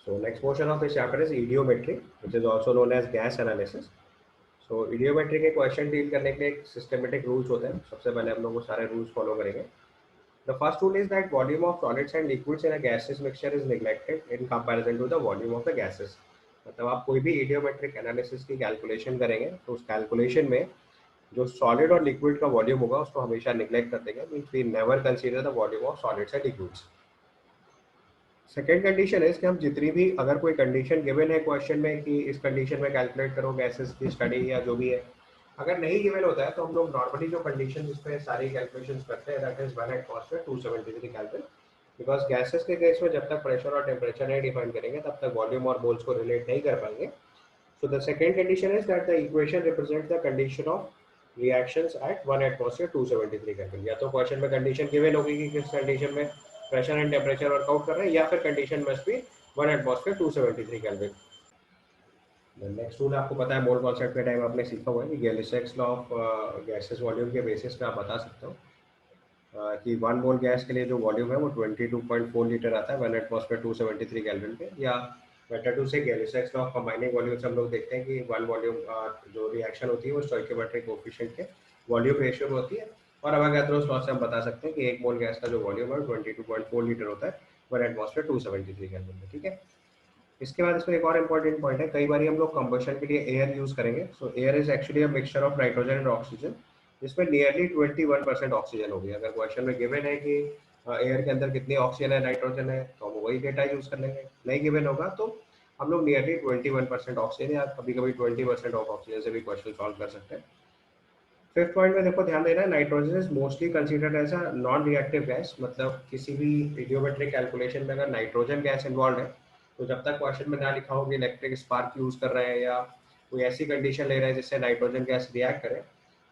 So next portion of this chapter is idiometry, which is also known as gas analysis. So idiometry के question deal करने के लिए एक systematic rules होते हैं. सबसे पहले हम लोग वो सारे रूल्स फॉलो करेंगे. The first rule is that volume of solids and liquids in a gaseous mixture is neglected in comparison to the volume of the gases. मतलब आप कोई भी idiometric analysis की कैलकुलेशन करेंगे तो उस कैलकुलेशन में जो सॉलिड और लिक्विड का वॉल्यूम होगा उसको हमेशा निगलेक्ट कर देंगे. Means we never consider the volume of solids and liquids. Second condition है कि हम जितनी भी अगर कोई कंडीशन गिवन है क्वेश्चन में कि इस कंडीशन में कैलकुलेट करो गैसेस की स्टडी या जो भी है, अगर नहीं गिवन होता है तो हम लोग नॉर्मली जो कंडीशन जिसमें सारी कैलकुलेशंस करते हैं that is 1 at atmosphere 273 kelvin. Because gases के केस में जब तक प्रेशर और टेम्परेचर नहीं डिफाइन करेंगे तब तक वॉल्यूम और मोल्स को रिलेट नहीं कर पाएंगे. So the second condition is that the equation represent the condition of reactions at 1 atmosphere 273 kelvin. या तो क्वेश्चन में कंडीशन गिवन होगी कि किस कंडीशन में प्रेशर एंड टेम्परेचर वर्कआउट कर रहे हैं, या फिर condition must be 1 atmosphere 273 kelvin. Next rule आपको पता है, मोल कॉन्सेप्ट के टाइम आपने सीखा हुआ है कि गैलिसेक्स लॉ ऑफ गैसेस वॉल्यूम के बेसिस पे आप बता सकते हो कि 1 मोल गैस के लिए जो वॉल्यूम है वो 22.4 लीटर आता है 1 एटमॉस्फेयर 273 केल्विन पे. या मेथड 2 से गैलिसेक्स लॉ ऑफ कंबाइनिंग वॉल्यूम से हम लोग देखते हैं कि 1 वॉल्यूम जो रिएक्शन होती है वो स्टोइकियोमेट्रिक कोएफिशिएंट के वॉल्यूम रेशियो में होती है. और अवोगाद्रोस लॉ से हम बता सकते हैं कि 1 मोल गैस का जो वॉल्यूम है 22.4 लीटर होता है 1 एटमॉस्फेयर 273 केल्विन में. ठीक है. इसके बाद इसमें एक और इम्पोर्टेंट पॉइंट है, कई बार हम लोग कंबशन के लिए एयर यूज करेंगे. सो air is actually a mixture of nitrogen and oxygen, जिसमें नियरली 21% ऑक्सीजन होगी. अगर क्वेश्चन में गिवन है कि एयर के अंदर कितनी ऑक्सीजन है नाइट्रोजन है तो हम वही डेटा यूज कर लेंगे. नहीं गिवन होगा तो हम लोग नियरली 21% ऑक्सीजन या कभी कभी 20% ऑफ ऑक्सीजन से भी क्वेश्चन सॉल्व कर सकते हैं. फिफ्थ पॉइंट में देखो ध्यान देना है, nitrogen is mostly considered as a non reactive gas. मतलब किसी भी इडियोमेट्रिक कैलकुलेशन में अगर नाइट्रोजन गैस इन्वॉल्व है तो जब तक क्वेश्चन में ना लिखा हो कि इलेक्ट्रिक स्पार्क यूज कर रहे हैं या कोई ऐसी कंडीशन ले रहे हैं जिससे नाइट्रोजन गैस रिएक्ट करे,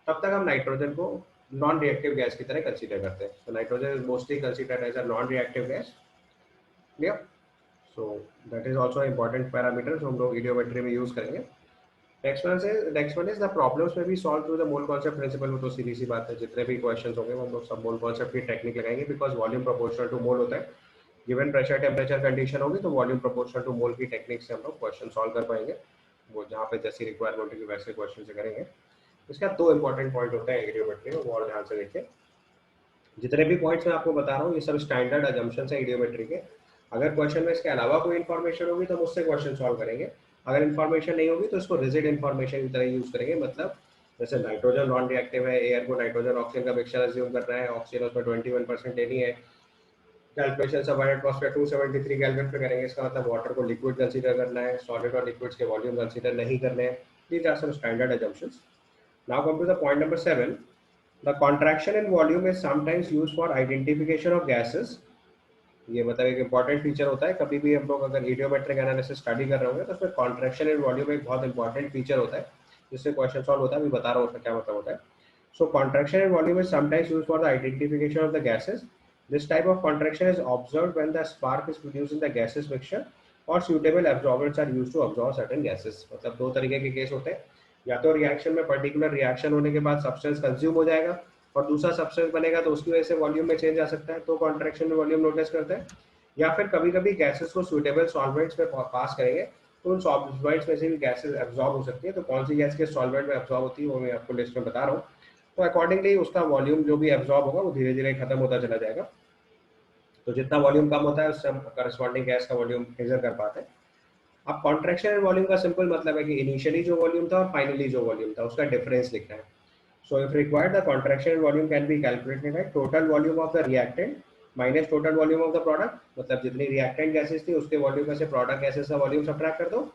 तब तक हम नाइट्रोजन को नॉन रिएक्टिव गैस की तरह कंसीडर करते हैं. तो nitrogen is mostly considered as a non reactive gas. Clear. So that is also important parameter जो हम लोग इडियोमेट्री में यूज करेंगे. Next one is the problems में भी solve through the mole concept principle. वो तो सीधी सी बात है, जितने भी क्वेश्चंस होंगे वो हम लोग सब मोल कॉन्सेप्ट की टेक्निक लगाएंगे. बिकॉज वॉल्यूम प्रोपोर्शनल टू मोल होता है. गिवन प्रेशर टेम्परेचर कंडीशन होगी तो वॉल्यूम प्रोपोर्शनल टू मोल की टेक्निक से हम लोग क्वेश्चन सॉल्व कर पाएंगे. वो जहाँ पे जैसी रिक्वायरमेंट होगी वैसे क्वेश्चन से करेंगे. इसका दो इंपॉर्टेंट पॉइंट होते हैं इडियोमेट्री में, वो और ध्यान से देखिए. जितने भी पॉइंट्स मैं आपको बता रहा हूँ ये सब स्टैंडर्ड अजम्पशंस है इडियोमेट्री के. अगर क्वेश्चन में इसके अलावा कोई इन्फॉर्मेशन होगी तो उससे क्वेश्चन सॉल्व करेंगे. अगर इन्फॉर्मेशन नहीं होगी तो इसको रिजिड इन्फॉर्मेशन की तरह यूज करेंगे. मतलब जैसे नाइट्रोजन नॉन रिएक्टिव है, एयर को नाइट्रोजन ऑक्सीजन का मिक्सचर अज्यूम कर रहा है, ऑक्सीजन उसमें 21% लेनी है, कैलकुलेशन सब 1 एटमॉस्फेयर 273 केल्विन पे करेंगे. इसका मतलब वाटर को लिक्विड कंसीडर करना है, सॉलिड और लिक्विड्स के वॉल्यूम कंसीडर नहीं करने हैं. These are some standard assumptions. Now come to the point number 7. The contraction in volume is sometimes used for identification of gases. ये मतलब एक इंपॉर्टेंट फीचर होता है. कभी भी हम लोग अगर इडियोमेट्रिक एनालिसिस स्टडी कर रहे होंगे तो उसमें कॉन्ट्रैक्शन इन वॉल्यूम एक बहुत इंपॉर्टेंट फीचर होता है जिससे क्वेश्चन सॉल्व होता है. अभी बता रहा हूँ उसका क्या मतलब होता है. So contraction in volume is sometimes used for the identification of the gases. This type of contraction is observed when the spark is produced in the gases mixture और suitable absorbents are used to absorb certain gases. मतलब दो तरीके के case होते हैं. या तो reaction में पर्टिकुलर रिएक्शन होने के बाद सब्सटेंस कंज्यूम हो जाएगा और दूसरा सब्सटेंस बनेगा तो उसकी वजह से वॉल्यूम में चेंज आ सकता है, तो कॉन्ट्रैक्शन में वॉल्यूम नोटिस करते हैं. या फिर कभी कभी गैसेस को सुटेबल सॉल्वेंट्स में पास करेंगे तो उन सॉल्वेंट्स में से भी गैसेस एब्जॉर्ब हो सकती है. तो कौन सी गैस के सॉल्वेंट में एब्जॉर्ब होती है वो मैं आपको लिस्ट में बता रहा हूँ. तो अकॉर्डिंगली उसका वॉल्यूम जो भी एब्जॉर्ब होगा वो धीरे धीरे खत्म होता चला जाएगा. तो जितना वॉल्यूम कम होता है उससे हम करस्पॉन्डिंग गैस का वॉल्यूम मेजर कर पाते हैं. अब कॉन्ट्रैक्शन एंड वॉल्यूम का सिंपल मतलब है कि इनिशियली जो वॉल्यूम था और फाइनली जो वॉल्यूम था उसका डिफरेंस लिखना है. So if required the contraction and volume can be calculated at total volume of the reactant minus total volume of the product. मतलब जितनी रिएक्टेंट गैसेस थी उसके वॉल्यूम में से प्रोडक्ट गैसेस का वॉल्यूम सब्ट्रैक्ट कर दो.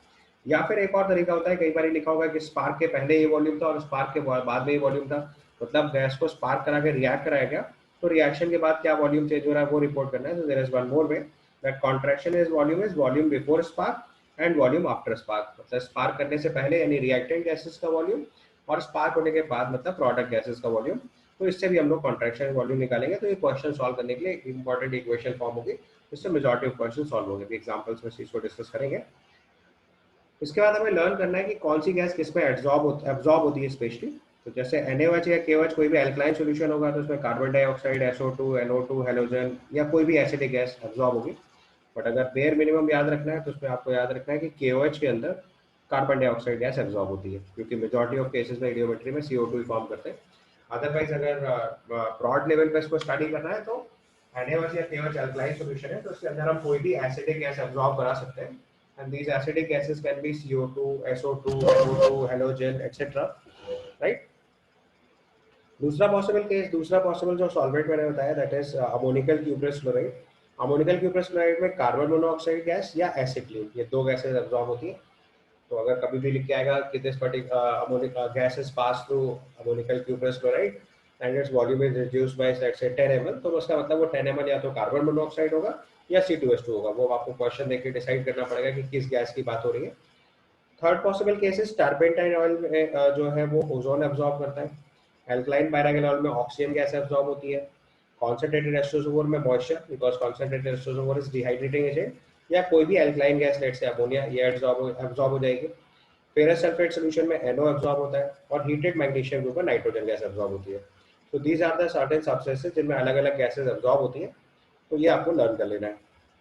या फिर एक और तरीका होता है, कई बार लिखा होगा कि स्पार्क के पहले ये वॉल्यूम था और स्पार्क के बाद में ये वॉल्यूम था. मतलब गैस को स्पार्क करा के रिएक्ट कराया गया तो रिएक्शन के बाद क्या वॉल्यूम चेंज हो रहा है वो रिपोर्ट करना है. So there is one more way that contraction is volume before spark and volume after spark. मतलब स्पार्क करने से पहले यानी रिएक्टेंट गैसेस का वॉल्यूम और स्पार्क होने के बाद मतलब प्रोडक्ट गैसेस का वॉल्यूम. तो इससे भी हम लोग कॉन्ट्रैक्शन वॉल्यूम निकालेंगे. तो ये क्वेश्चन सॉल्व करने के लिए इंपॉर्टेंट इक्वेशन फॉर्म होगी जिससे मेजॉरिटी ऑफ क्वेश्चन सॉल्व होंगे. एग्जांपल्स में इसको डिस्कस करेंगे. इसके बाद हमें लर्न करना है कि कौन सी गैस किस में एब्जॉर्ब होती है स्पेशली. तो जैसे NaOH या KOH कोई भी एल्कलाइन सॉल्यूशन होगा तो उसमें carbon dioxide, SO2, NO2, halogen या कोई भी एसिडिक गैस एब्जॉर्ब होगी. बट अगर बेयर मिनिमम याद रखना है तो उसमें आपको याद रखना है कि KOH के अंदर कार्बन डाइऑक्साइड गैस एब्जॉर्ब होती है, क्योंकि मेजॉरिटी ऑफ केसेस में रेडियोमेट्री में CO2 ही फॉर्म करते हैं। अदरवाइज अगर ब्रॉड लेवल पे इसको स्टडी करना है तो NaOH या KOH अल्कलाइन सॉल्यूशन है, तो इसके अंदर हम कोई भी एसिडिक गैस एब्जॉर्ब करा सकते हैं, and these acidic gases can be CO2, SO2, NO2, halogen etcetera, right. दूसरा पॉसिबल जो सॉल्वेंट मैंने बताया that is ammoniacal cuprous chloride. Ammoniacal cuprous chloride में कार्बन मोनोऑक्साइड गैस या एसिटिलीन, ये दो गैसेस एब्जॉर्ब होती है। तो अगर कभी भी लिख के आएगा कि this particular gas is pass through ammoniacal cuprous chloride and its volume is reduced by let's say 10 ml, तो उसका मतलब वो 10 ml या तो कार्बन मोनोऑक्साइड होगा या C2H2 होगा। वो आपको क्वेश्चन देख डिसाइड करना पड़ेगा कि किस गैस की बात हो रही है। Third possible cases, turpentine oil में जो है वो ओजोन एब्जॉर्ब करता है। एल्कलाइन पायरागोनॉल में ऑक्सीजन गैस एब्जॉर्ब होती है। कॉन्सेंट्रेटेड एस्टोसोवर में मॉइस्चर, बिकॉज कॉन्सेंट्रेटेड एस्टोसोवर इज डिहाइड्रेटिंग एजेंट, या कोई भी alkaline gas let say ammonia, ये एब्जॉर्ब हो जाएगी। फेरस सल्फेट सोल्यूशन में NO एब्जॉर्ब होता है, और हीटेड मैग्नीशियम ग्रुप में नाइट्रोजन गैस एब्जॉर्ब होती है। तो these are the certain substances जिनमें अलग अलग गैसेज एब्जॉर्ब होती है, तो ये आपको लर्न कर लेना है।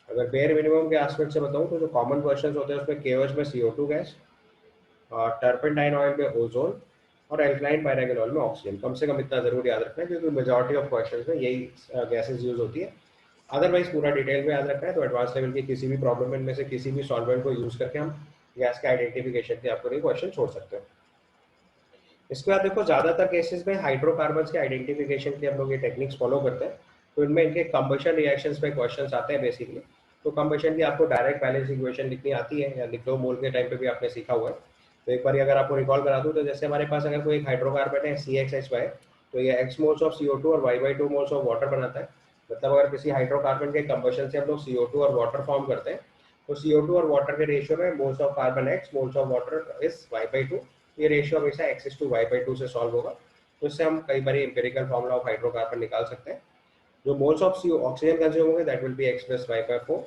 अगर बेयर मिनिमम के एस्पेक्ट से बताऊं तो जो कॉमन क्वेश्चंस होते हैं उसमें KOH में CO2 गैस, टर्पेंटाइन ऑयल में ओजोन, और एल्कलाइन पायरागोनॉल में ऑक्सीजन। कम से कम इतना जरूर याद रखना है, क्योंकि मेजॉरिटी ऑफ क्वेश्चंस में यही गैसेज यूज होती है। अदरवाइज पूरा डिटेल में याद रखना है तो एडवांस लेवल की किसी भी प्रॉब्लम में से किसी भी सॉल्वेंट को यूज करके हम गैस के आइडेंटिफिकेशन के आपको नहीं क्वेश्चन छोड़ सकते हैं। इसके बाद देखो, ज्यादातर केसेस में हाइड्रोकार्बन्स के आइडेंटिफिकेशन के हम लोग ये टेक्निक्स फॉलो करते हैं, तो इनमें इनके कंबशन रिएक्शंस पे क्वेश्चंस आते हैं बेसिकली। तो कंबशन की आपको डायरेक्ट बैलेंस इक्वेशन लिखनी आती है, या लिख लो, मोल के टाइम पे भी आपने सीखा हुआ है। तो एक बार अगर आपको रिकॉल करा दूं, तो जैसे हमारे पास अगर कोई एक हाइड्रोकार्बन है CXH, तो ये X मोल्स ऑफ CO2 और Y/2 मोल्स ऑफ वाटर बनाता है। मतलब अगर किसी हाइड्रोकार्बन के कंबशन से हम लोग CO2 और वाटर फॉर्म करते हैं, तो CO2 और वाटर के रेशियो में moles of carbon X, moles of water is Y/2। ये रेशियो हमेशा X/Y/2 से सॉल्व होगा। तो इससे हम कई बार एम्पिरिकल फॉर्मूला ऑफ हाइड्रोकार्बन निकाल सकते हैं। जो मोल्स ऑफ ऑक्सीजन कंज्यूम होंगे दैट विल बी X+Y/4।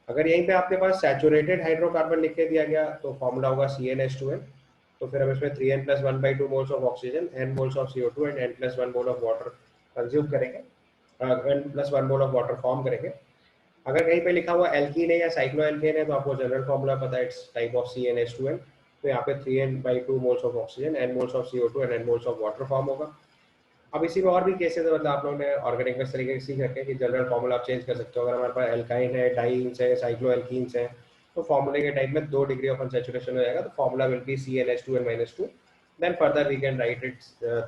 अगर यहीं पे आपके पास सैचुरेटेड हाइड्रोकार्बन लिख के दिया गया तो फॉर्मूला होगा CnH2n। तो फिर हम इसमें 3n+1/2 moles of oxygen, n moles of CO2 and n+1 mole of water consume करेंगे, n+1 mole of water form करेंगे। अगर कहीं पे लिखा हुआ एल्कीन है या साइक्लोएल्केन है तो आपको जनरल फॉर्मूला पता है, इट्स टाइप ऑफ CnH2n। तो यहाँ पे 3n/2 moles of oxygen, n moles of CO2 and n moles of water form होगा। अब इसी में और भी केसेस है, मतलब आप लोगों ने ऑर्गेनिक में इस तरीके से सीख रखे हैं कि जनरल फॉर्मूला आप चेंज कर सकते हो। अगर हमारे पास एल्काइन है, डाइन्स है, साइक्लोएल्कीन्स है, तो फॉर्मूले के टाइप में 2 डिग्री ऑफ अनसैचुरेशन हो जाएगा, तो formula will be CnH2n-2। Then further we can write it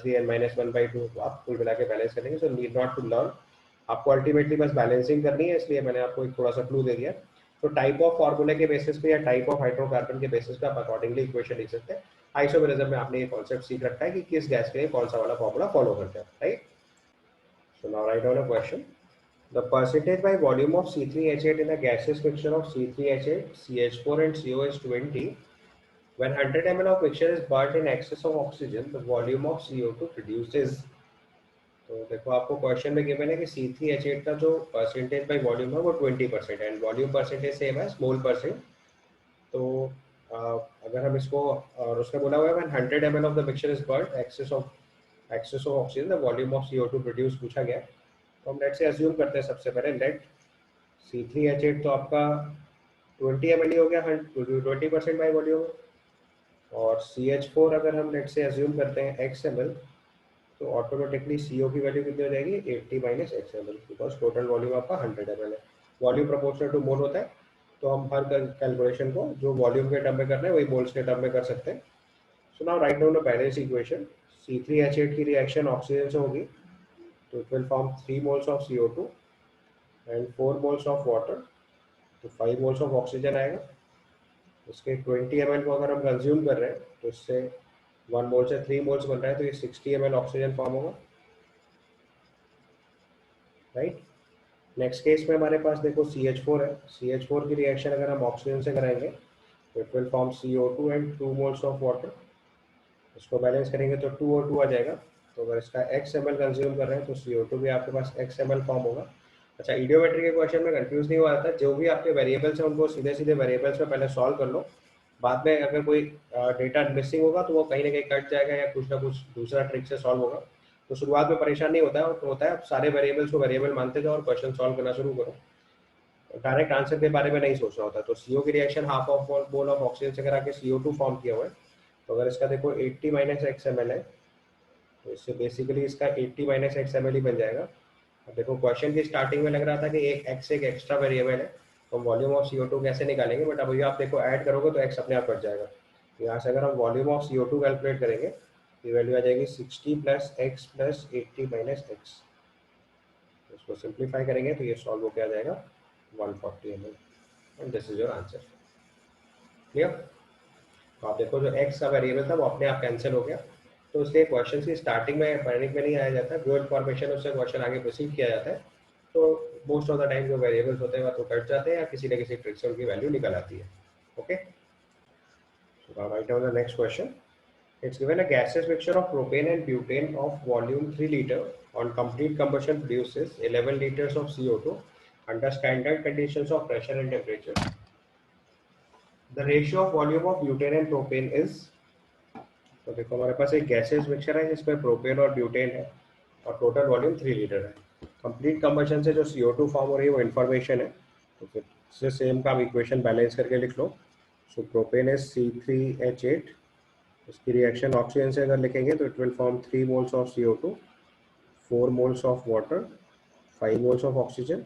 3n-1/2। तो आप कुल मिला के बैलेंस करेंगे, so need not to learn, आपको अल्टीमेटली बस बैलेंसिंग करनी है, इसलिए मैंने आपको एक थोड़ा सा क्लू दे दिया। तो टाइप ऑफ फॉर्मूले के बेसिस पे या टाइप ऑफ हाइड्रोकार्बन के बेसिस पे आप अकॉर्डिंगली इक्वेशन लिख सकते हैं। आइसोमेरिज्म में आपने ये कॉन्सेप्ट सीख रखा है कि किस गैस के लिए कौन सा वाला फॉर्मूला फॉलो करते हैं, right. So now write down a question. The percentage by volume of C3H8 in a gaseous mixture of C3H8, CH4 and CO is 20. When 100 ml of mixture is burnt in excess of oxygen, the volume of CO2 reduces. तो देखो, आपको question में given है कि C3H8 का जो percentage by volume है वो 20% है, एंड वॉल्यूम परसेंटेज सेम है, स्मॉल परसेंट। तो अगर हम इसको, और उसने बोला हुआ है when 100 ml of the mixture is burnt excess of oxygen, the volume of CO2 produce पूछा गया है। तो हम लेट से अज्यूम करते हैं सबसे पहले, लेट C3H8 तो आपका 20 ml हो गया, 20% बाई वॉल्यूम। और CH4 अगर हम लेट से अज्यूम करते हैं x ml, तो ऑटोमेटिकली CO की वैल्यू कितनी हो जाएगी, 80 - x ml, because total volume आपका 100 ml है। वॉल्यूम प्रोपोर्शनल टू मोल होता है, तो हम हर कैलकुलेशन को जो वॉल्यूम के टर्म में करना है वही मोल्स के टर्म में कर सकते हैं। So now write down a balance equation. C3H8 की रिएक्शन ऑक्सीजन से होगी, तो it will form 3 moles of CO2 and 4 moles of water, तो 5 मोल्स ऑफ ऑक्सीजन आएगा। इसके 20 ml को अगर हम कंज्यूम कर रहे हैं तो इससे 1 मोल से 3 मोल्स बन रहा है, तो ये 60 ml ऑक्सीजन फॉर्म होगा, राइट। नेक्स्ट केस में हमारे पास देखो CH4 है, CH4 की रिएक्शन अगर हम ऑक्सीजन से कराएंगे तो it will form CO2 and 2 moles of water. इसको बैलेंस करेंगे तो 2 और 2 आ जाएगा। तो अगर इसका x ml कंज्यूम कर रहे हैं तो CO2 भी आपके पास x ml फॉर्म होगा। अच्छा, इडियोमेट्री के क्वेश्चन में कंफ्यूज नहीं हुआ था, जो भी आपके वेरिएबल्स हैं उनको सीधे सीधे वेरिएबल्स में पहले सॉल्व कर लो। बाद में अगर कोई डेटा मिसिंग होगा तो वो कहीं ना कहीं कट जाएगा या कुछ ना कुछ दूसरा ट्रिक से सॉल्व होगा। तो शुरुआत में परेशान नहीं होता है, तो होता है आप सारे वेरिएबल्स को वेरिएबल मानते जाओ और क्वेश्चन सॉल्व करना शुरू करो। डायरेक्ट आंसर के बारे में नहीं सोचना होता। तो सीओ की reaction half of mole of oxygen से करा के CO2 फॉर्म किया हुआ है। तो अगर इसका देखो 80 माइनस एक्स एम एल है, तो इससे बेसिकली इसका 80 माइनस एक्स एम एल ही बन जाएगा। अब देखो क्वेश्चन की स्टार्टिंग में लग रहा था कि एक एक्स एक एक्स्ट्रा वेरिएबल है, तो वॉल्यूम ऑफ CO2 कैसे निकालेंगे, बट अभी आप देखो ऐड करोगे तो एक्स अपने आप कट जाएगा। यहाँ से अगर हम वॉल्यूम ऑफ CO2 कैलकुलेट करेंगे, ये वैल्यू आ जाएगी 60 plus x plus 80 minus x. इसको सिंप्लीफाई करेंगे तो ये सॉल्व होकर आ जाएगा 140 ml, and this is your answer. Clear? तो आप देखो जो एक्स का वेरिएबल था वो अपने आप कैंसिल हो गया। तो इसलिए क्वेश्चन की स्टार्टिंग में पैनिक में नहीं आया जाता, जो इन्फॉर्मेशन उससे क्वेश्चन आगे प्रोसीड किया जाता है, तो मोस्ट ऑफ द टाइम जो वेरिएबल्स होते हैं वो कट जाते हैं या किसी न किसी ट्रिक से उनकी वैल्यू निकल आती है। Okay, so now write down the next question. It's given a gaseous mixture of propane and butane of volume 3 liter on complete combustion produces 11 liters of CO2 under standard conditions of pressure and temperature. The ratio of volume of butane and propane is, तो देखो हमारे पास एक gases mixture है जिसमें propane और butane है और total volume 3 litre है। कंप्लीट कंबशन से जो CO2 फॉर्म हो रही है वो इन्फॉर्मेशन है, तो फिर इससे सेम का इक्वेशन बैलेंस करके लिख लो। सो प्रोपेन इज C3H8, इसकी रिएक्शन ऑक्सीजन से अगर लिखेंगे तो it will form 3 moles of CO2, 4 moles of water, 5 moles of oxygen.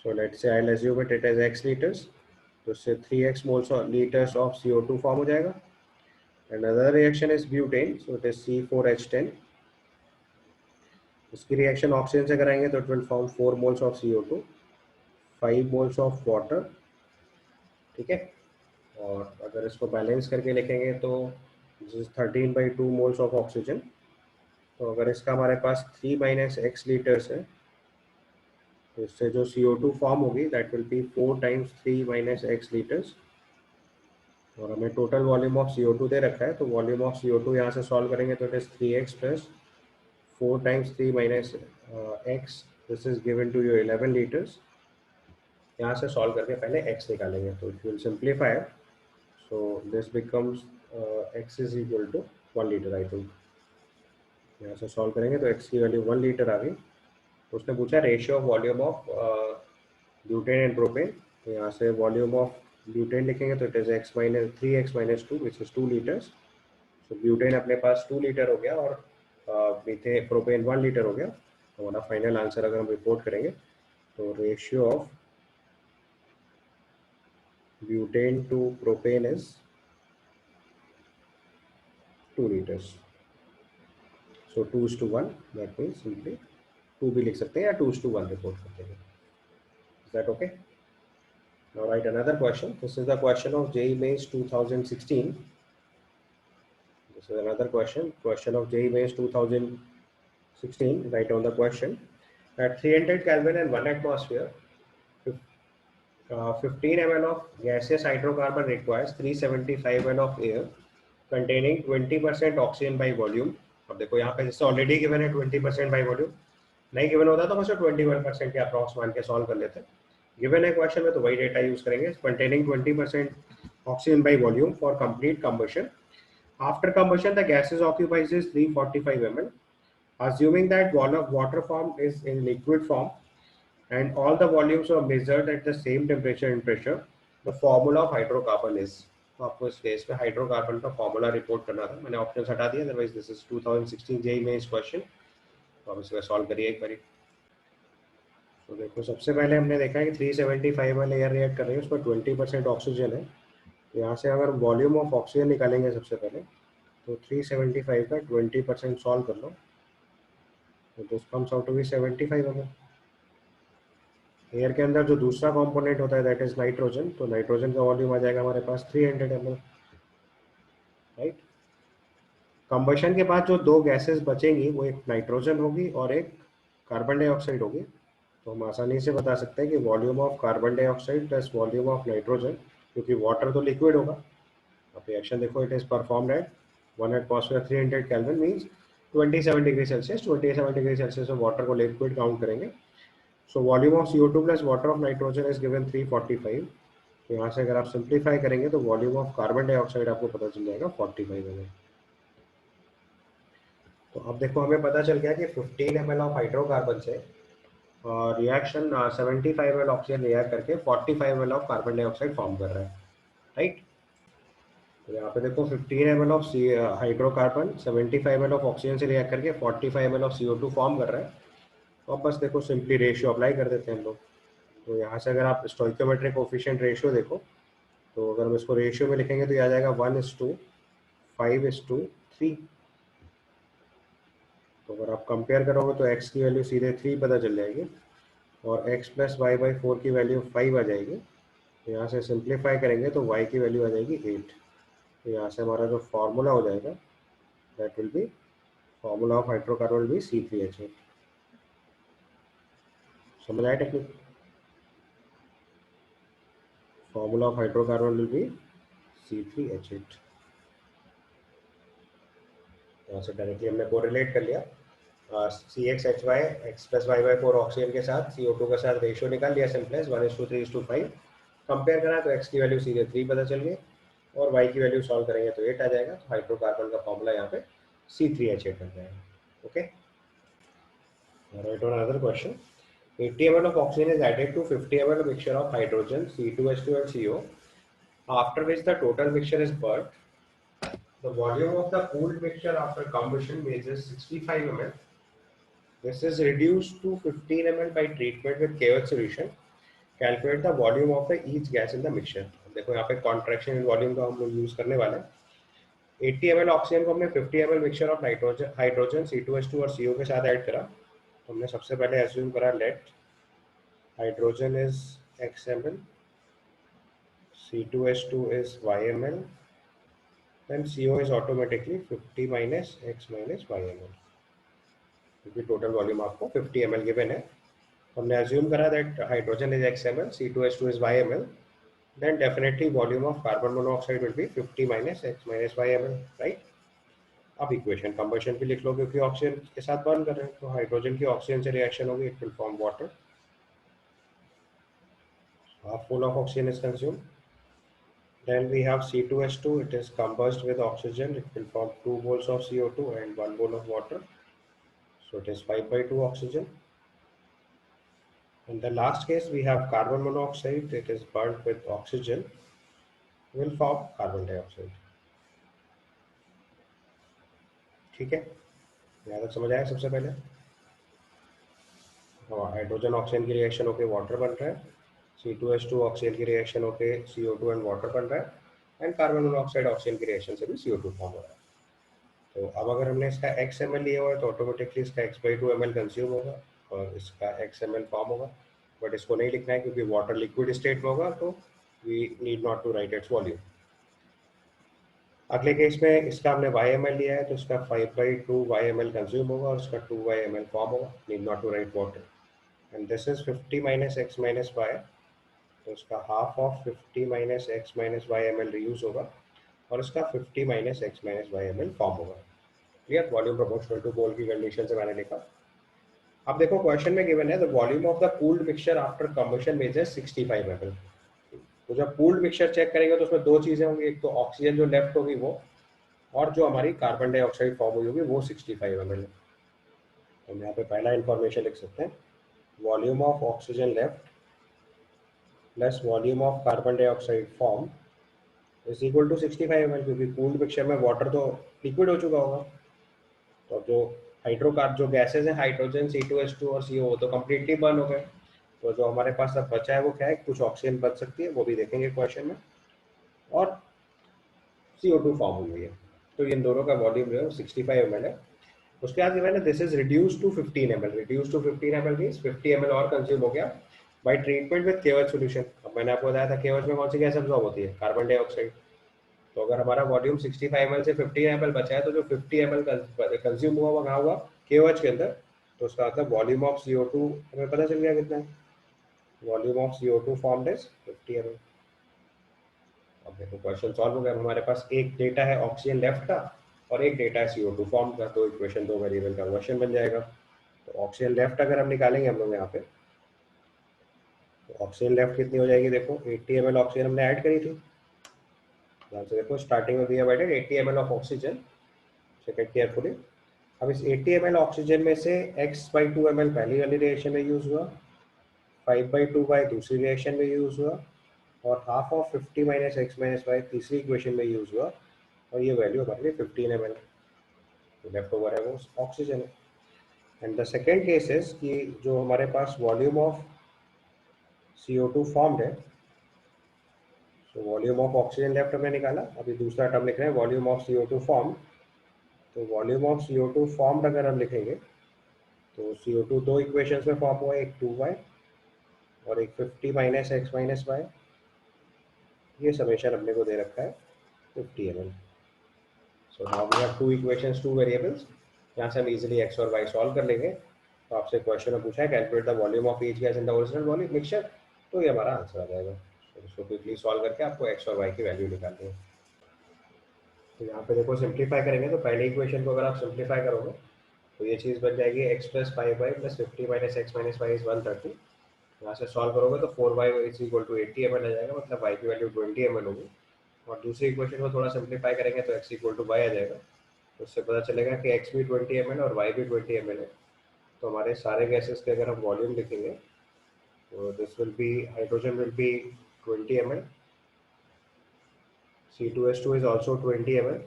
So let's say I'll assume it as x liters. तो इससे 3x moles of liters of CO2 form हो जाएगा। Another reaction is butane, so it is C4H10. इसकी reaction oxygen से कराएंगे तो it will form 4 moles of CO2, 5 moles of water। ठीक है, और अगर इसको बैलेंस करके लिखेंगे तो this is 13/2 moles of oxygen। तो अगर इसका हमारे पास 3 माइनस एक्स लीटर्स है, तो इससे जो CO2 फॉर्म होगी that will be 4 times 3 minus x litres. और हमें टोटल वॉल्यूम ऑफ CO2 दे रखा है, तो वॉल्यूम ऑफ CO2 यहाँ से सॉल्व करेंगे तो it is 3x plus 4 times 3 minus x, this is given to you 11 litres. यहाँ से सॉल्व करके पहले x निकालेंगे, तो it will simplify, so this becomes x is equal to 1 litre. I think यहाँ से सॉल्व करेंगे तो x की वैल्यू 1 लीटर आ गई। तो उसने पूछा ratio of volume of butane and propane, तो यहाँ से वॉल्यूम ऑफ ब्यूटेन लिखेंगे तो it is x minus 3x minus 2 which is 2 litres. तो ब्यूटेन अपने पास 2 लीटर हो गया और मीथे प्रोपेन 1 लीटर हो गया। तो हमारा फाइनल आंसर अगर हम रिपोर्ट करेंगे तो ratio of butane two propane is 2 litres. So 2:1, that means simply 2 भी लिख सकते हैं या 2:1 रिपोर्ट करते हैं। Is that okay? Now write another question. This is the question of JEE Mains 2016. This is another question of JEE Mains 2016. Write down the question. At 300 Kelvin and 1 atmosphere, 15 ml of gaseous hydrocarbon requires 375 ml of air containing 20% oxygen by volume. अब देखो यहाँ पे जैसे already given है 20% by volume, नहीं given होता तो बस 21% के अप्रॉक्स मान के सॉल्व कर लेते हैं। गिवन है क्वेश्चन में तो वही डेटा यूज करेंगे। Containing 20% oxygen by volume for complete combustion. After combustion the gases occupies 345 ml, assuming that water form is in liquid form and all the volumes are measured at the same temperature and pressure, the formula of hydrocarbon is। तो आपको इस case में hydrocarbon का formula report करना था, मैंने option हटा दिया, अदरवाइज दिस इज 2016 जेईई में इस क्वेश्चन। तो आप इसको सॉल्व करिए एक बार। तो देखो सबसे पहले हमने देखा है कि 375 वाले एयर रिएक्ट कर रही है, उसमें 20% ऑक्सीजन है। तो यहाँ से अगर वॉल्यूम ऑफ ऑक्सीजन निकालेंगे सबसे पहले, तो 375 का 20% सॉल्व कर लो, तो this comes out to be 75 ml। Air के अंदर जो दूसरा कंपोनेंट होता है दैट इज नाइट्रोजन, तो नाइट्रोजन का वॉल्यूम आ जाएगा हमारे पास 300 ml, राइट। कंबशन के बाद जो दो गैसेस बचेंगी वो एक नाइट्रोजन होगी और एक कार्बन डाइऑक्साइड होगी। तो हम आसानी से बता सकते हैं कि volume of carbon dioxide plus volume of nitrogen, क्योंकि वाटर तो लिक्विड होगा। अब रिएक्शन देखो, it is performed eight 1 atmosphere 300 kelvin means 27 degree Celsius. 27 degree Celsius में वाटर को लिक्विड काउंट करेंगे। So volume of CO2 plus water of nitrogen is given 345। तो यहाँ से अगर आप सिंप्लीफाई करेंगे तो वॉल्यूम ऑफ कार्बन डाइऑक्साइड आपको पता चल जाएगा 45 ml। तो अब देखो हमें पता चल गया कि 15 ml ऑफ हाइड्रोकार्बन से रिएक्शन 75 ml ऑक्सीजन रिएक्ट करके 45 ml of carbon dioxide form कर रहा है, राइट। तो यहाँ पे देखो 15 ml of hydrocarbon 75 ml of oxygen से रिएक्ट करके 45 ml ऑफ CO2 फॉर्म कर रहा है। तो अब बस देखो सिंपली रेशियो अप्लाई कर देते हैं हम लोग। तो यहाँ से अगर आप स्टोइकोमेट्रिक कोफिशिएंट रेशियो देखो, तो अगर हम इसको रेशियो में लिखेंगे तो ये आ जाएगा 1:5:3। तो अगर आप कंपेयर करोगे तो x की वैल्यू सीधे 3 पता चल जाएगी और x प्लस वाई बाई 4 की वैल्यू 5 आ जाएगी। तो यहाँ से सिंप्लीफाई करेंगे तो y की वैल्यू आ जाएगी 8। तो यहाँ से हमारा जो फार्मूला हो जाएगा that will be formula of hydrocarbon will be C3H8। समझ आया technique? Formula of hydrocarbon will be C3H8। यहाँ से डायरेक्टली हमने कोरिलेट कर लिया। CXHY x plus y by 4 oxygen के साथ CO2 के साथ रेशियो निकाल लिया सिंपलेस 1:3:5। कंपेयर करा तो x की वैल्यू सीधे 3 पता चल गई और y की वैल्यू सॉल्व करेंगे तो 8 आ जाएगा। तो हाइड्रोकार्बन का फॉर्मूला यहाँ पे C3H8 बन जाएगा। Okay, right on another question. 80 ml of oxygen is added to 50 ml mixture of hydrogen C2H2 and CO, after which the total mixture is burnt. The volume of the cooled mixture after combustion measures 65 ml. This is reduced to 15 ml by treatment with KOH solution. Calculate the volume of the each gas in the mixture. देखो यहाँ पे contraction in volume का हम लोग use करने वाले हैं। 80 ml oxygen को हमने 50 ml mixture of hydrogen C2H2 और CO के साथ ऐड करा। तो हमने सबसे पहले एज्यूम करा let hydrogen is XmL, C2H2 is YmL, then CO is automatically 50 minus X minus YmL, क्योंकि टोटल वॉल्यूम आपको 50 ml गिवन है। हमने अज्यूम करा that hydrogen is XmL, C2H2 is YmL, then definitely volume of carbon monoxide will be 50 minus X minus YmL, right? अब equation combustion भी लिख लो क्योंकि oxygen के साथ बर्न कर रहे हैं। तो हाइड्रोजन की ऑक्सीजन से रिएक्शन होगी, it will form water. Half mole of oxygen is consumed. Then we have C2H2, it is combust with oxygen, it will form 2 moles of CO2 and 1 mole of water. So it is 5/2 oxygen. In the last case, we have carbon monoxide, it is burnt with oxygen, will form carbon dioxide. ठीक है, यहाँ तक समझ आया? सबसे पहले hydrogen oxygen की reaction होकर वाटर बन रहा है, C2H2 ऑक्सीजन की रिएक्शन होकर CO2 एंड वाटर बन रहा है एंड कार्बन मोनोऑक्साइड ऑक्सीजन की रिएक्शन से भी CO2 फॉर्म हो रहा है। तो अब अगर हमने इसका XmL लिया हुआ है तो ऑटोमेटिकली इसका x/2 ml कंज्यूम होगा और इसका XmL फॉर्म होगा, बट इसको नहीं लिखना है क्योंकि वाटर लिक्विड स्टेट में होगा, तो we need not to write its volume. अगले केस में इसका हमने YmL लिया है तो इसका 5/2 YmL कंज्यूम होगा और इसका 2 YmL फॉर्म होगा, need not to write water. And this is 50 minus x minus y, तो इसका half of 50 minus x minus y ml reuse होगा और इसका 50 minus x minus y ml form होगा। Clear? Volume proportional to mole की condition से मैंने लिखा। अब देखो क्वेश्चन में गिवन है the volume of the cooled mixture after combustion measures 65 ml। तो जब कूल्ड मिक्सचर चेक करेंगे तो उसमें दो चीजें होंगी, एक तो ऑक्सीजन जो लेफ्ट होगी वो, और जो हमारी कार्बन डाइऑक्साइड फॉर्म हुई होगी वो 65 ml है। तो हम यहाँ पे पहला इंफॉर्मेशन लिख सकते हैं, volume of oxygen left plus volume of carbon dioxide form is equal to 65 ml, क्योंकि कूल्ड मिक्सचर में वाटर तो लिक्विड हो चुका होगा। तो जो हाइड्रोकार्ब जो गैसेज हैं हाइड्रोजन C2H2 और CO वो तो कम्प्लीटली बर्न हो गए। तो जो हमारे पास अब बचा है वो क्या है, कुछ ऑक्सीजन बच सकती है, वो भी देखेंगे क्वेश्चन में, और CO2 फॉर्म हुई है। तो इन दोनों का वॉल्यूम जो है 65 ml है। उसके बाद मैंने this is reduce to 15 ml। Reduce to 15 ml means 50 ml और कंज्यूम हो गया by treatment with KOH solution. अब मैंने आपको बताया था KOH में कौन सी गैस एब्जॉर्ब होती है, कार्बन डाइऑक्साइड। तो अगर हमारा वॉल्यूम 65 ml से 50 ml बचा है तो जो 50 ml कंज्यूम हुआ वो कहाँ हुआ, KOH के अंदर। तो उसका मतलब वॉल्यूम ऑफ CO2 हमें पता चल गया कितना है, volume of CO2 formed is 50 ml। अब देखो क्वेश्चन सॉल्व हो गया। हमारे पास एक डेटा है ऑक्सीजन लेफ्ट का और एक डेटा है CO2 फॉर्म का, तो इक्वेशन दो वेरिएबल का क्वेश्चन बन जाएगा। तो ऑक्सीजन लेफ्ट अगर हम निकालेंगे हम लोग यहाँ पे, तो ऑक्सीजन लेफ्ट कितनी हो जाएगी, देखो 80 ml ऑक्सीजन हमने ऐड करी थी। ध्यान से देखो स्टार्टिंग में we have added 80 ml of oxygen, check it carefully. अब इस 80 ml ऑक्सीजन में से x/2 ml पहली वाली रिएक्शन में यूज हुआ, 5/2 दूसरी रिएक्शन में यूज हुआ, और half of 50 minus x minus y तीसरी इक्वेशन में यूज हुआ, और ये वैल्यू हमारे लिए 15 ml लेफ्ट ओवर है वो ऑक्सीजन है। And the second case is कि जो हमारे पास वॉल्यूम ऑफ CO2 फॉर्म्ड है, तो वॉल्यूम ऑफ ऑक्सीजन लेफ्ट हमने निकाला, अभी दूसरा टर्म लिख रहे हैं वॉल्यूम ऑफ CO2 फॉर्म। तो वॉल्यूम ऑफ CO2 फॉर्म्ड अगर हम लिखेंगे तो CO2 दो इक्वेशंस में फॉर्म हुआ है, एक 2y और एक 50 माइनस एक्स माइनस वाई। ये समेशन अपने को दे रखा है 50 ml। So now we have two equations, two variables, यहाँ से हम इजीली x और y सॉल्व कर लेंगे। तो आपसे क्वेश्चन में पूछा है calculate the volume of each gas in the original volume mixture, तो ये हमारा आंसर आ जाएगा। तो इसको क्विकली सॉल्व करके आपको x और y की वैल्यू निकालनी है। तो यहाँ पे देखो सिंप्लीफाई करेंगे, तो पहले इक्वेशन को अगर आप सिंप्लीफाई करोगे तो ये चीज़ बन जाएगी x plus 5y plus 50 minus x minus y is 130। यहाँ से सॉल्व करोगे तो 4y is equal to 80 ml आ जाएगा, मतलब y की वैल्यू 20 ml होगी। और दूसरी इक्वेशन को थोड़ा सिंप्लीफाई करेंगे तो x इक्वल टू y आ जाएगा। तो उससे पता चलेगा कि x भी 20 ml और y भी 20 ml है। तो हमारे सारे गैसेस के अगर हम वॉल्यूम लिखेंगे तो this will be, hydrogen will be 20 ml, C2H2 is also 20 ml,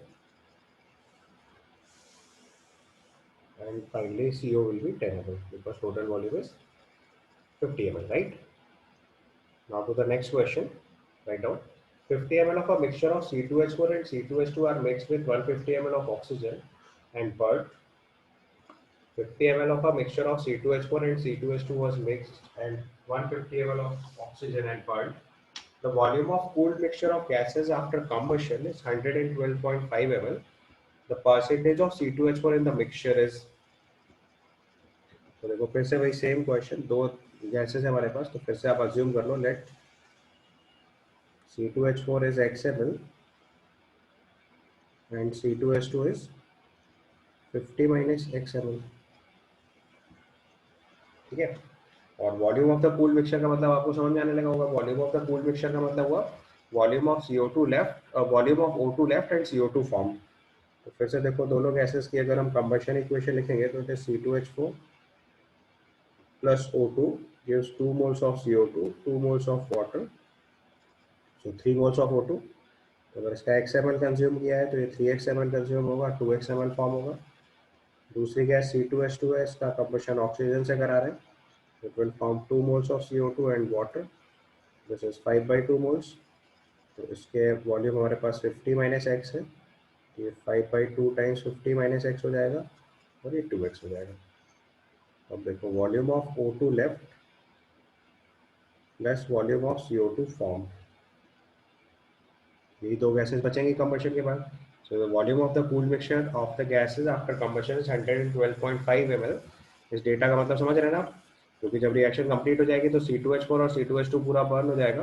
and finally CO will be 10 ml because total volume is 50 ml, right? Now to the next question, write down 50 ml of a mixture of C2H4 and C2H2 are mixed with 150 ml of oxygen and burnt. 50 ml of a mixture of C2H4 and C2H2 was mixed and 150 ml of oxygen and burnt. The volume of cooled mixture of gases after combustion is 112.5 ml. The percentage of C2H4 in the mixture is, तो देखो फिर से वही same question, दो gases है हमारे पास, तो फिर से आप अज्यूम कर लो late C2H4 is x ml and C2H2 is 50 minus x ml, ठीक है। और volume of the cooled mixture का मतलब आपको समझ में आने लगा होगा। Volume of the cooled mixture का मतलब हुआ volume of CO2 left, volume of O2 left and CO2 form. तो फिर से देखो दोनों गैसेस की अगर हम कंबशन इक्वेशन लिखेंगे तो it is C2H4 plus O2 gives 2 moles of CO2, 2 moles of water, so 3 moles of O2। तो अगर इसका XML कंज्यूम किया है तो ये 3XML कंज्यूम होगा, 2XML फॉर्म होगा। दूसरी गैस C2H2 है, इसका कंबशन ऑक्सीजन से करा रहे हैं, it will form 2 moles of CO2 and water, this is 5/2 moles। तो इसके वॉल्यूम हमारे पास 50 माइनस एक्स है, ये 5/2 टाइम्स 50 माइनस एक्स हो जाएगा और ये 2x हो जाएगा। अब देखो volume of O2 left plus volume of CO2 form, यही दो गैसेस बचेंगी कंबशन के बाद। So the volume of the cooled mixture of the gases after combustion is 112.5 ml। इस डेटा का मतलब समझ रहे हैं ना आप, क्योंकि जब रिएक्शन कंप्लीट हो जाएगी तो C2H4 और C2H2 पूरा बर्न हो जाएगा,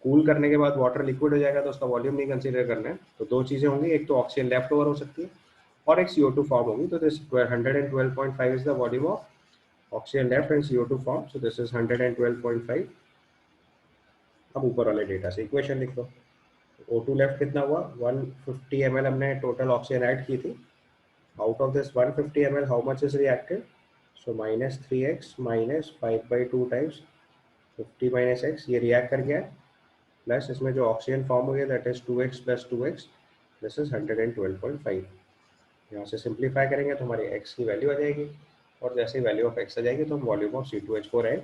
कूल करने के बाद वाटर लिक्विड हो जाएगा, तो उसका वॉल्यूम नहीं कंसीडर करना है। तो दो चीज़ें होंगी, एक तो ऑक्सीजन लेफ्ट ओवर हो सकती है और एक CO2 फॉर्म होगी। तो this 112.5 is the volume of oxygen left and CO2 form, so this is 112.5। अब ऊपर वाले डेटा से इक्वेशन लिख लो। O2 लेफ्ट कितना हुआ, 150 ml हमने टोटल ऑक्सीजन ऐड की थी। Out of this 150 ml how much is reacted, so minus 3x minus 5/2 times 50 minus x, ये रिएक्ट कर गया, प्लस इसमें जो ऑक्सीजन फॉर्म हो गया that is 2x plus 2x, this is 112.5। यहाँ से सिंप्लीफाई करेंगे तो हमारी x की वैल्यू आ जाएगी, और जैसे ही वैल्यू ऑफ x आ जाएगी तो हम volume of C2H4 and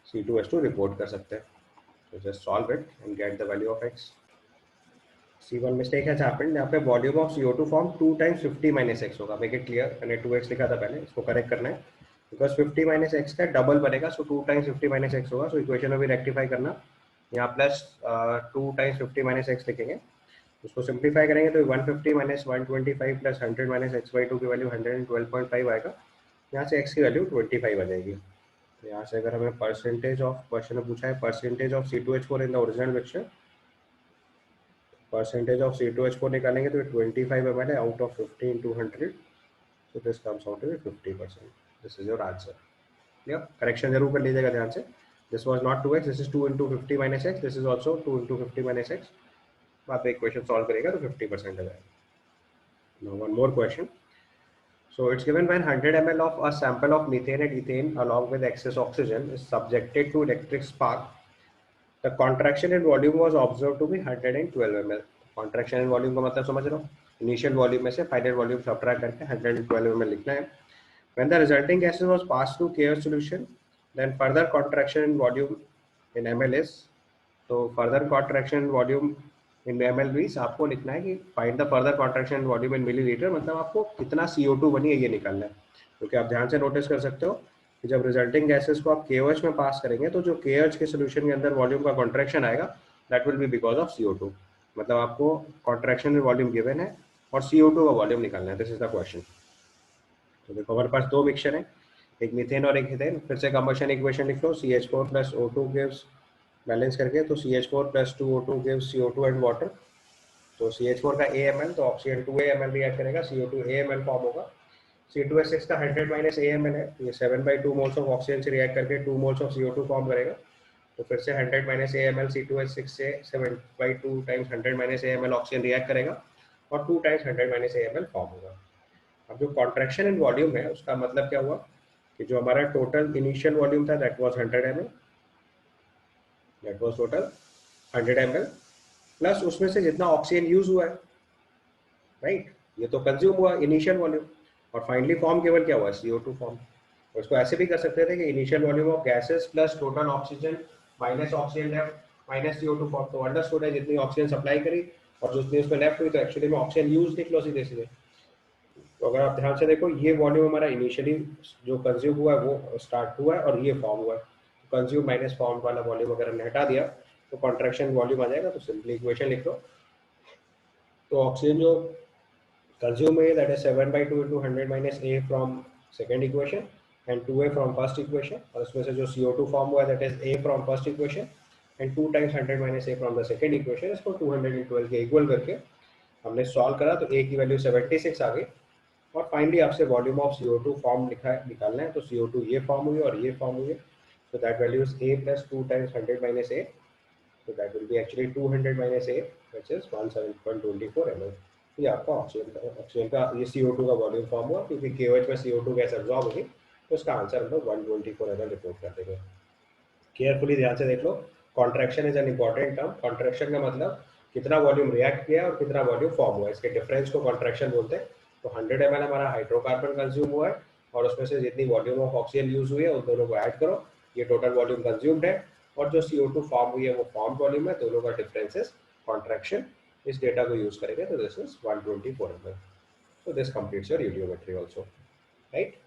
C2H2 report कर सकते हैं। तो just solve it and get the value of x। C1 mistake has happened, यहाँ पे volume of CO2 form 2 times 50 minus x होगा, मेक इट क्लियर, मैंने 2x लिखा था पहले, इसको करेक्ट करना है बिकॉज 50 माइनस एक्स का डबल बनेगा, सो 2 टाइम्स 50 माइनस एक्स होगा। सो इक्वेशन में भी रेक्टिफाई करना, यहाँ प्लस 2 टाइम्स 50 माइनस एक्स लिखेंगे, उसको सिंप्लीफाई करेंगे तो 150 माइनस 125 प्लस 100 माइनस x/2 की वैल्यू 112.5 आएगा, यहाँ से x की वैल्यू 25 आ जाएगी। तो यहाँ से अगर हमें परसेंटेज ऑफ, क्वेश्चन में पूछा है percentage of C2H4 in the original mixture, percentage of C2H4 निकालेंगे तो 25 ml है out of 50 into 100, so this comes out to be 50%। this is your answer। Clear, correction जरूर कर लीजिएगा ध्यान से, this was not 2x, this is 2 into 50 minus x, this is also 2 into 50 minus x। आप एक question solve करेगा तो 50% आ जाएगा। now one more question, So it's given when 100 ml of a sample of methane and ethane along with excess oxygen is subjected to electric spark. The contraction in volume was observed to be 112 ml. Contraction in volume का मतलब समझ रहे हो? Initial volume में से final volume subtract करके 112 ml लिखना है. When the resulting gases was passed through KOH solution, then further contraction in volume in ml is, तो further contraction in volume in ml means आपको लिखना है कि find the further contraction in volume in milliliter, मतलब आपको कितना CO2 बनी है ये निकालना है. क्योंकि आप ध्यान से नोटिस कर सकते हो कि जब रिजल्टिंग गैसेस को आप KOH में पास करेंगे तो जो KOH के सोल्यूशन के अंदर वॉल्यूम का कॉन्ट्रैक्शन आएगा that will be because of CO2. मतलब आपको कॉन्ट्रैक्शन इन वॉल्यूम गिवन है और CO2 का वॉल्यूम निकालना है. This is the question. तो देखो हमारे पास दो मिक्सचर है, एक मीथेन और एक इथेन. फिर से कंबशन इक्वेशन लिख लो. CH4 plus O2 gives, balance करके तो CH4 plus 2O2 gives CO2 and water. तो CH4 का AMl तो ऑक्सीजन 2AMl रिएक्ट करेगा, CO2 AMl फॉर्म होगा. C2H6 का 100 माइनस AMl है, ये 7/2 मोल्स ऑफ ऑक्सीजन से रिएक्ट करके 2 मोल्स ऑफ CO2 फॉर्म करेगा. तो फिर से 100 माइनस AMl C2H6 से 7/2 times 100 minus AMl oxygen react करेगा और 2 टाइम्स 100 माइनस AMl फॉर्म होगा. अब जो कॉन्ट्रैक्शन इन वॉल्यूम है उसका मतलब क्या हुआ कि जो हमारा टोटल इनिशियल वॉल्यूम था that was 100 ml, that was total 100 ml plus उसमें से जितना ऑक्सीजन यूज हुआ है, राइट, ये तो कंज्यूम हुआ इनिशियल वॉल्यूम. और फाइनली फॉर्म केवल क्या हुआ, CO2 फॉर्म. और इसको ऐसे भी कर सकते थे कि initial volume of gases plus total oxygen minus oxygen left minus CO2 form. तो अंडरस्टूड है जितनी ऑक्सीजन सप्लाई करी और जितनी उसमें लेफ्ट हुई, तो एक्चुअली में ऑक्सीजन यूज निकलो सीधे सीधे. तो अगर आप ध्यान से देखो ये वॉल्यूम हमारा इनिशियली जो कंज्यूम हुआ है वो स्टार्ट हुआ है और ये फॉर्म हुआ है. तो कंज्यूम माइनस फॉर्म वाला वॉल्यूम अगर हमने हटा दिया तो कॉन्ट्रैक्शन वॉल्यूम आ जाएगा. तो सिंपली इक्वेशन लिख लो. तो ऑक्सीजन जो कंज्यूम है that is 7/2 into 100 minus A from second equation and 2A from first equation. और उसमें से जो CO2 फॉर्म हुआ है that is A from first equation and 2 times 100 minus A from the second equation. इसको 212 के इक्वल करके हमने सॉल्व करा तो A की वैल्यू 76 आ गई. और फाइनली आपसे वॉल्यूम ऑफ CO2 फॉर्म निकालना है. तो CO2 ये फॉर्म हुई और ये फॉर्म हुई. So that value is A plus 2 times 100 minus A. So that will be actually 200 minus A, which is 17.24 ml. ये आपका ऑक्सीजन का ये CO2 का वॉल्यूम फॉर्म हुआ क्योंकि KOH में CO2 गैस एब्जॉर्ब होगी. तो इसका आंसर हम लोग 124 ml रिपोर्ट कर देंगे. केयरफुली ध्यान से देख लो. Contraction is an important term. Contraction का मतलब कितना वॉल्यूम रिएक्ट किया और कितना वॉल्यूम फॉर्म हुआ, इसके डिफरेंस को कॉन्ट्रैक्शन बोलते हैं. तो 100 ml हमारा हाइड्रोकार्बन कंज्यूम हुआ है और उसमें से जितनी वॉल्यूम ऑफ ऑक्सीजन यूज हुई है उन दोनों को ऐड करो, ये टोटल वॉल्यूम कंज्यूम्ड है. और जो CO2 फॉर्म हुई है वो फॉर्म वॉल्यूम है, दोनों का डिफरेंस इज कॉन्ट्रैक्शन. इस डेटा को यूज करेंगे तो this is 124 ml. So this completes your यूडियोमेट्री also, right?